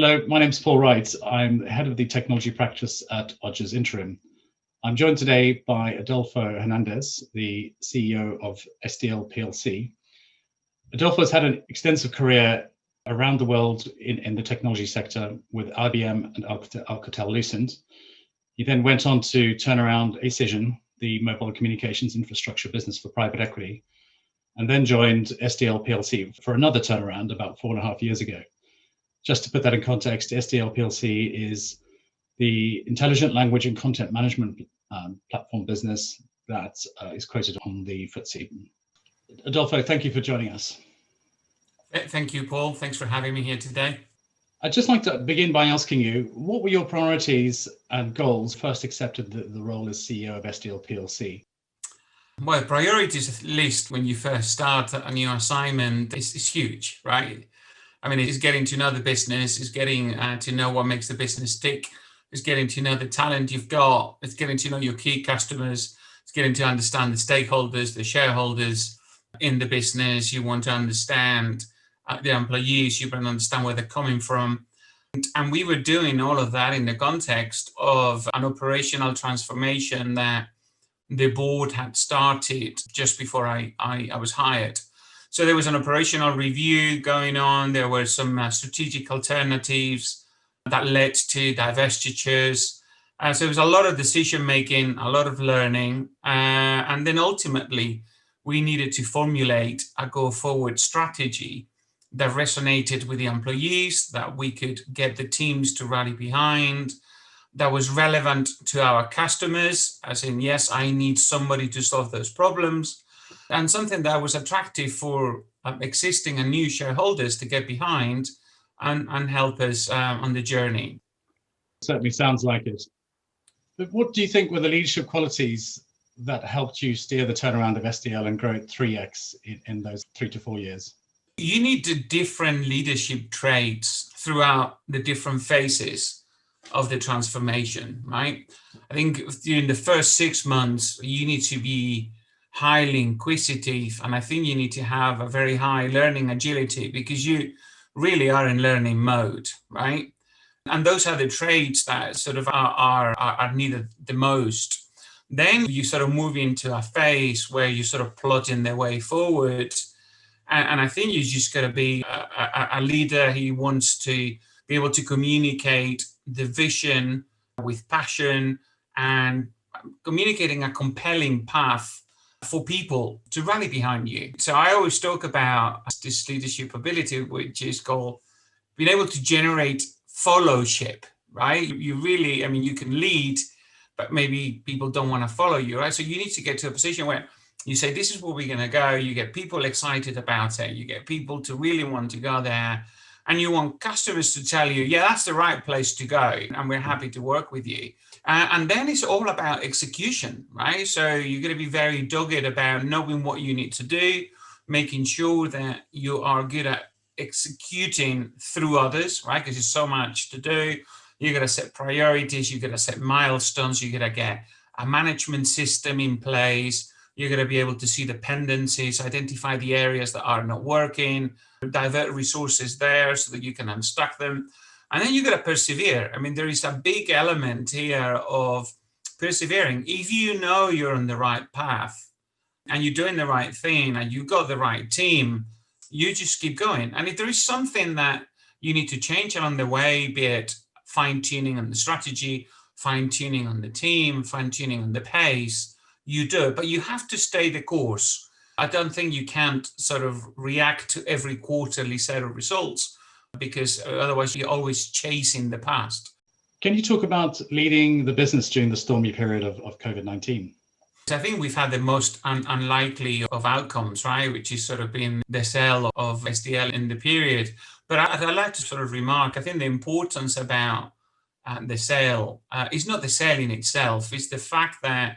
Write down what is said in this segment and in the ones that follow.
Hello, my name is Paul Wright. I'm head of the technology practice at Odgers Interim. I'm joined today by Adolfo Hernandez, the CEO of SDL PLC. Adolfo has had an extensive career around the world in the technology sector with IBM and Alcatel-Lucent. He then went on to turn around Acision, the mobile communications infrastructure business for private equity, and then joined SDL PLC for another turnaround about 4.5 years ago. Just to put that in context, SDL PLC is the intelligent language and content management platform business that is quoted on the FTSE. Adolfo, thank you for joining us. Thank you, Paul. Thanks for having me here today. I'd just like to begin by asking you, what were your priorities and goals first accepted the role as CEO of SDL PLC? Well, priorities list when you first start a new assignment is huge, right? I mean, it's getting to know the business, it's getting to know what makes the business tick, it's getting to know the talent you've got, it's getting to know your key customers, it's getting to understand the stakeholders, the shareholders in the business. You want to understand the employees, you want to understand where they're coming from. And we were doing all of that in the context of an operational transformation that the board had started just before I was hired. So there was an operational review going on. There were some strategic alternatives that led to divestitures. So there was a lot of decision making, a lot of learning. And then ultimately, we needed to formulate a go forward strategy that resonated with the employees, that we could get the teams to rally behind, that was relevant to our customers, as in, yes, I need somebody to solve those problems, and something that was attractive for existing and new shareholders to get behind and help us on the journey. Certainly sounds like it. But what do you think were the leadership qualities that helped you steer the turnaround of SDL and grow it 3x in those 3 to 4 years? You need the different leadership traits throughout the different phases of the transformation, right? I think during the first 6 months, you need to be highly inquisitive, and I think you need to have a very high learning agility because you really are in learning mode, right? And those are the traits that sort of are needed the most. Then you sort of move into a phase where you sort of plotting their way forward, and I think you just got to be a leader who wants to be able to communicate the vision with passion and communicating a compelling path for people to rally behind you. So I always talk about this leadership ability, which is called being able to generate followship, right? You really, I mean, you can lead, but maybe people don't want to follow you, right? So you need to get to a position where you say, this is where we're going to go. You get people excited about it. You get people to really want to go there. And you want customers to tell you, yeah, that's the right place to go. And we're happy to work with you. And then it's all about execution, right? So you're going to be very dogged about knowing what you need to do, making sure that you are good at executing through others, right? Because there's so much to do. You're going to set priorities. You're going to set milestones. You're going to get a management system in place. You're going to be able to see dependencies, identify the areas that are not working, divert resources there so that you can unstuck them. And then you got to persevere. I mean, there is a big element here of persevering. If you know you're on the right path and you're doing the right thing and you've got the right team, you just keep going. And if there is something that you need to change along the way, be it fine-tuning on the strategy, fine-tuning on the team, fine-tuning on the pace, you do. But you have to stay the course. I don't think you can't sort of react to every quarterly set of results, because otherwise you're always chasing the past. Can you talk about leading the business during the stormy period of COVID-19? I think we've had the most unlikely of outcomes, right? Which is sort of been the sale of SDL in the period. But I'd like to sort of remark, I think the importance about the sale is not the sale in itself, it's the fact that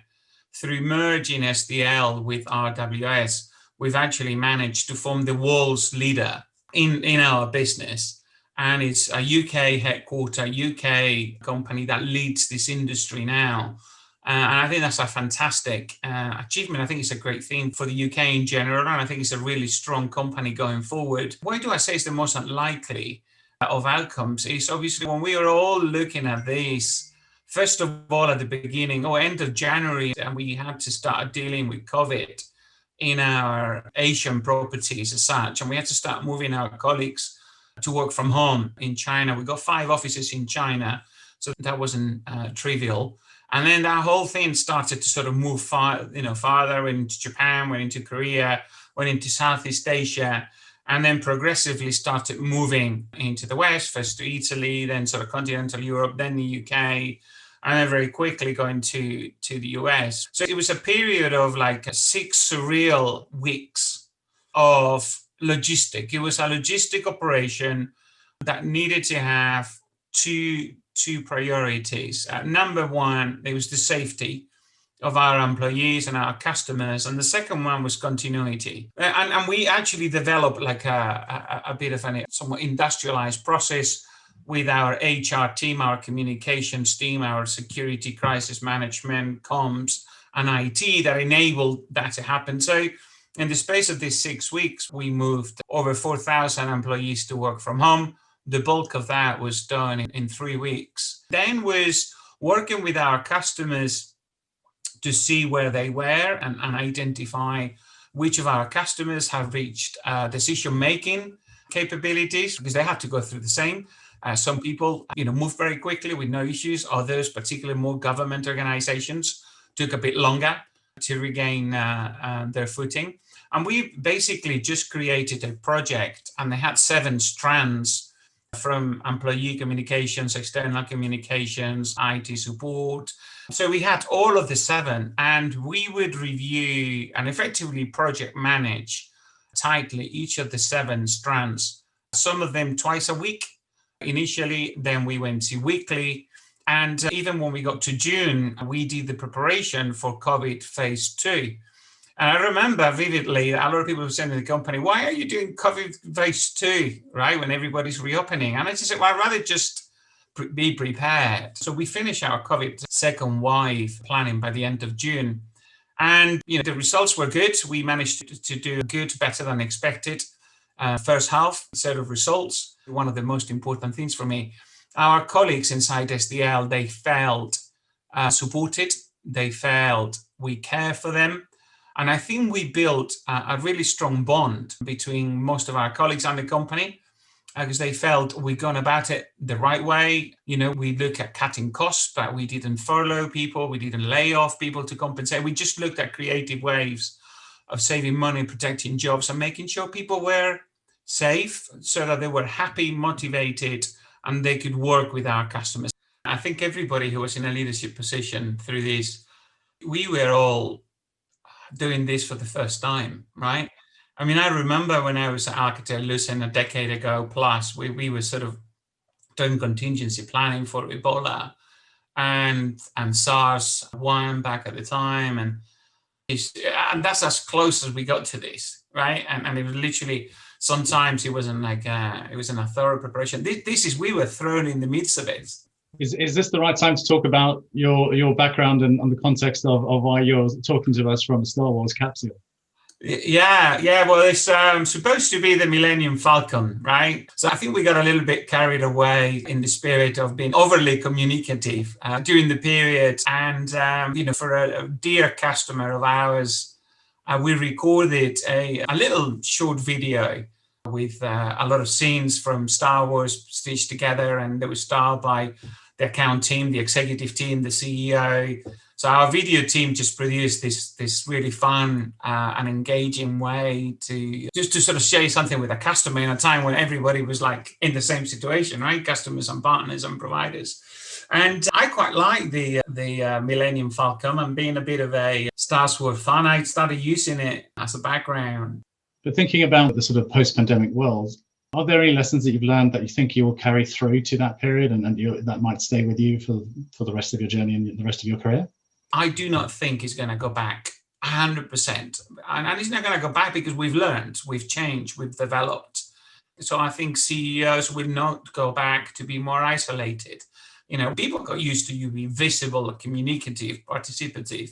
through merging SDL with RWS, we've actually managed to form the world's leader in our business. And it's a UK headquarter, UK company that leads this industry now. And I think that's a fantastic achievement. I think it's a great thing for the UK in general. And I think it's a really strong company going forward. Why do I say it's the most unlikely? of outcomes is obviously when we are all looking at this, first of all, at the beginning or end of January, and we had to start dealing with COVID in our Asian properties as such, and we had to start moving our colleagues to work from home in China. We got 5 offices in China, so that wasn't trivial. And then that whole thing started to sort of move farther, went into Japan, went into Korea, went into Southeast Asia, and then progressively started moving into the West, first to Italy, then sort of continental Europe, then the UK, and then very quickly going to the US. So it was a period of like 6 surreal weeks of logistic. It was a logistic operation that needed to have two priorities. Number one, it was the safety of our employees and our customers, and the second one was continuity. And we actually developed like a bit of a somewhat industrialized process with our HR team, our communications team, our security, crisis management, comms, and IT that enabled that to happen. So in the space of these 6 weeks, we moved over 4,000 employees to work from home. The bulk of that was done in 3 weeks. Then was working with our customers to see where they were and identify which of our customers have reached decision-making capabilities, because they have to go through the same. Some people, move very quickly with no issues. Others, particularly more government organizations, took a bit longer to regain their footing. And we basically just created a project, and they had 7 strands from employee communications, external communications, IT support. So we had all of the 7, and we would review and effectively project manage tightly each of the 7 strands, some of them twice a week initially, then we went to weekly. And even when we got to June, we did the preparation for COVID phase 2. And I remember vividly that a lot of people were saying to the company, why are you doing COVID phase 2, right, when everybody's reopening? And I just said, well, I'd rather just be prepared. So we finished our COVID second wave planning by the end of June. And, the results were good. We managed to do good, better than expected first half set of results. One of the most important things for me, our colleagues inside SDL, they felt supported. They felt we care for them. And I think we built a really strong bond between most of our colleagues and the company, because they felt we'd gone about it the right way. We look at cutting costs, but we didn't furlough people. We didn't lay off people to compensate. We just looked at creative ways of saving money, protecting jobs, and making sure people were safe so that they were happy, motivated, and they could work with our customers. I think everybody who was in a leadership position through this, we were all doing this for the first time, right? I mean, I remember when I was at Alcatel-Lucent a decade ago plus, we were sort of doing contingency planning for Ebola and SARS-1 back at the time. And that's as close as we got to this, right? And it was literally, sometimes it wasn't like, it wasn't a thorough preparation. We were thrown in the midst of it. Is this the right time to talk about your background and the context of why you're talking to us from a Star Wars capsule? Yeah. Well, it's supposed to be the Millennium Falcon, right? So I think we got a little bit carried away in the spirit of being overly communicative during the period. And, for a dear customer of ours, we recorded a little short video with a lot of scenes from Star Wars stitched together, and it was styled by the account team, the executive team, the CEO. So our video team just produced this really fun and engaging way to sort of share something with a customer in a time when everybody was like in the same situation, right? Customers and partners and providers. And I quite like the Millennium Falcon, and being a bit of a Star Wars fan, I started using it as a background. But thinking about the sort of post-pandemic world, are there any lessons that you've learned that you think you will carry through to that period and that might stay with you for the rest of your journey and the rest of your career? I do not think it's going to go back 100%. And it's not going to go back because we've learned, we've changed, we've developed. So I think CEOs will not go back to be more isolated. People got used to you being visible, communicative, participative.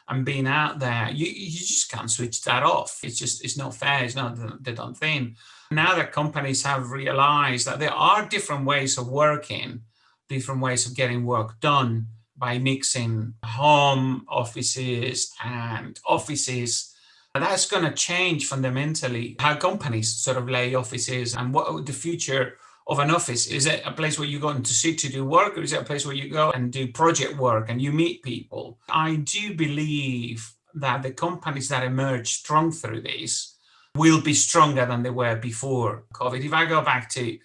and being out there, you just can't switch that off. It's not fair. It's not the done thing. Now that companies have realized that there are different ways of working, different ways of getting work done by mixing home offices and offices, that's going to change fundamentally how companies sort of lay offices and what the future of an office. Is it a place where you go to sit to do work, or is it a place where you go and do project work and you meet people? I do believe that the companies that emerge strong through this will be stronger than they were before COVID. If I go back to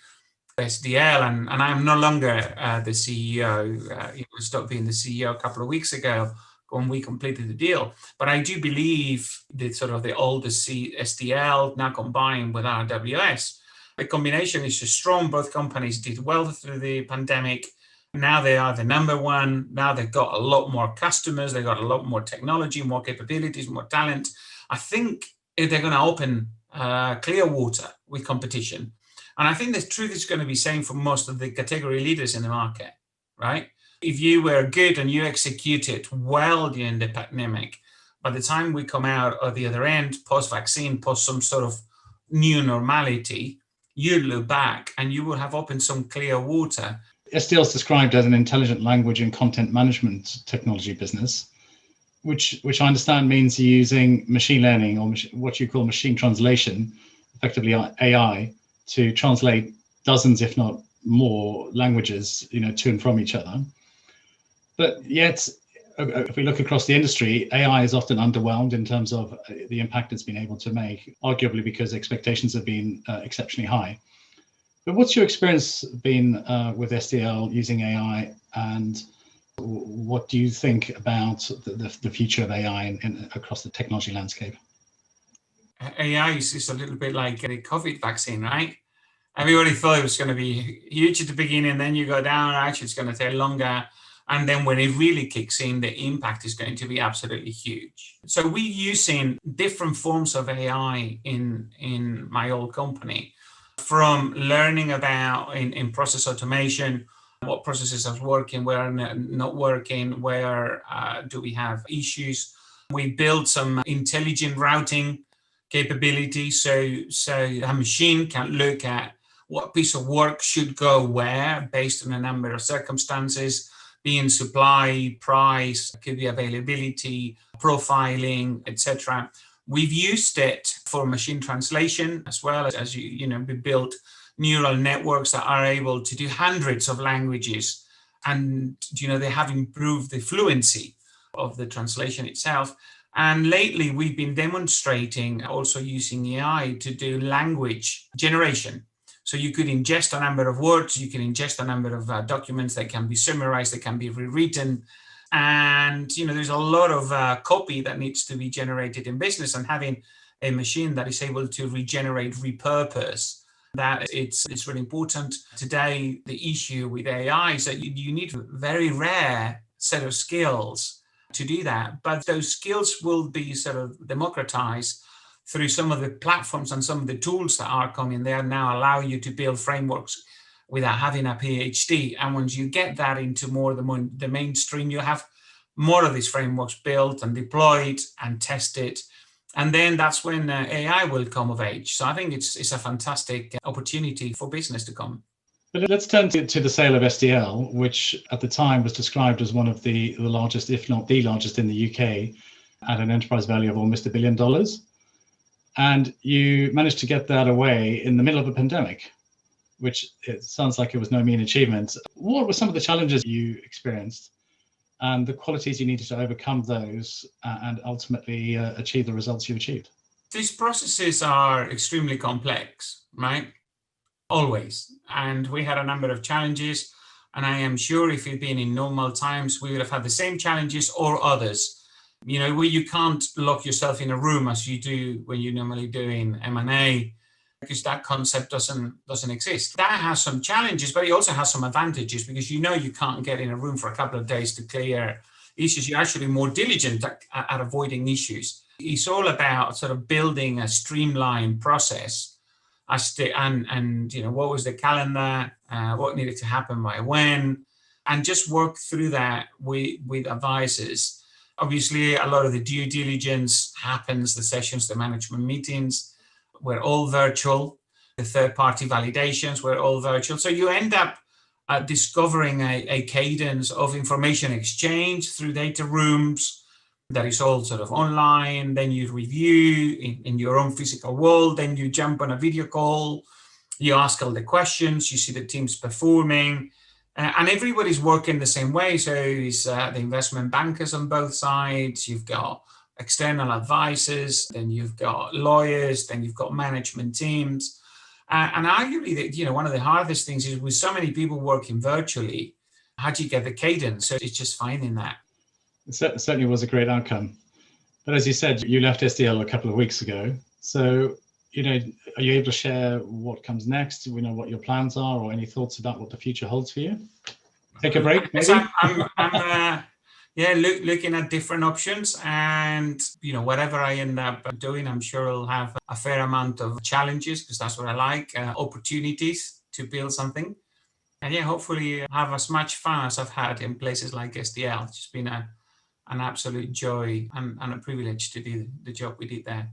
SDL, and I am no longer the CEO, I stopped being the CEO a couple of weeks ago when we completed the deal. But I do believe that sort of the older SDL now combined with RWS, the combination is just strong. Both companies did well through the pandemic. Now they are the number one. Now they've got a lot more customers. They've got a lot more technology, more capabilities, more talent. I think they're going to open clear water with competition. And I think the truth is going to be same for most of the category leaders in the market, right? If you were good and you executed well during the pandemic, by the time we come out of the other end, post-vaccine, post some sort of new normality, you look back and you will have opened some clear water. SDL is described as an intelligent language and content management technology business, which I understand means using machine learning, or what you call machine translation, effectively AI, to translate dozens, if not more, languages, to and from each other. But yet, if we look across the industry, AI is often underwhelmed in terms of the impact it's been able to make, arguably because expectations have been exceptionally high. But what's your experience been with SDL using AI, and what do you think about the future of AI across the technology landscape? AI is a little bit like the COVID vaccine, right? Everybody thought it was going to be huge at the beginning, then you go down, actually it's going to take longer. And then when it really kicks in, the impact is going to be absolutely huge. So we're using different forms of AI in my old company, from learning about in process automation, what processes are working, where are not working, where do we have issues. We built some intelligent routing capability, so a machine can look at what piece of work should go where based on a number of circumstances, being supply, price, could be availability, profiling, etc. We've used it for machine translation as well as we built neural networks that are able to do hundreds of languages, and they have improved the fluency of the translation itself. And lately we've been demonstrating also using AI to do language generation. So you could ingest a number of words, you can ingest a number of documents that can be summarized, that can be rewritten. And, there's a lot of copy that needs to be generated in business, and having a machine that is able to regenerate, repurpose, that it's really important. Today, the issue with AI is that you need a very rare set of skills to do that. But those skills will be sort of democratized through some of the platforms and some of the tools that are coming there now allow you to build frameworks without having a PhD. And once you get that into more the mainstream, you have more of these frameworks built and deployed and tested. And then that's when AI will come of age. So I think it's a fantastic opportunity for business to come. But let's turn to the sale of SDL, which at the time was described as one of the largest, if not the largest in the UK, at an enterprise value of almost $1 billion. And you managed to get that away in the middle of a pandemic, which it sounds like it was no mean achievement. What were some of the challenges you experienced and the qualities you needed to overcome those and ultimately achieve the results you achieved? These processes are extremely complex, right? Always. And we had a number of challenges. And I am sure if it'd been in normal times, we would have had the same challenges or others. Where you can't lock yourself in a room as you do when you're normally doing M&A, because that concept doesn't exist. That has some challenges, but it also has some advantages, because you can't get in a room for a couple of days to clear issues. You're actually more diligent at avoiding issues. It's all about sort of building a streamlined process and what was the calendar, what needed to happen by when, and just work through that with advisors. Obviously, a lot of the due diligence happens, the sessions, the management meetings, were all virtual. The third-party validations were all virtual. So you end up discovering a cadence of information exchange through data rooms that is all sort of online. Then you review in your own physical world. Then you jump on a video call. You ask all the questions. You see the teams performing. And everybody's working the same way. So it's the investment bankers on both sides. You've got external advisors. Then you've got lawyers. Then you've got management teams. And arguably, one of the hardest things is with so many people working virtually, how do you get the cadence? So it's just finding that. It certainly was a great outcome. But as you said, you left SDL a couple of weeks ago. So, are you able to share what comes next? Do we know what your plans are, or any thoughts about what the future holds for you? Take a break, maybe? I'm looking at different options, and whatever I end up doing, I'm sure I'll have a fair amount of challenges, because that's what I like, opportunities to build something. And hopefully have as much fun as I've had in places like SDL. It's just been an absolute joy and a privilege to do the job we did there.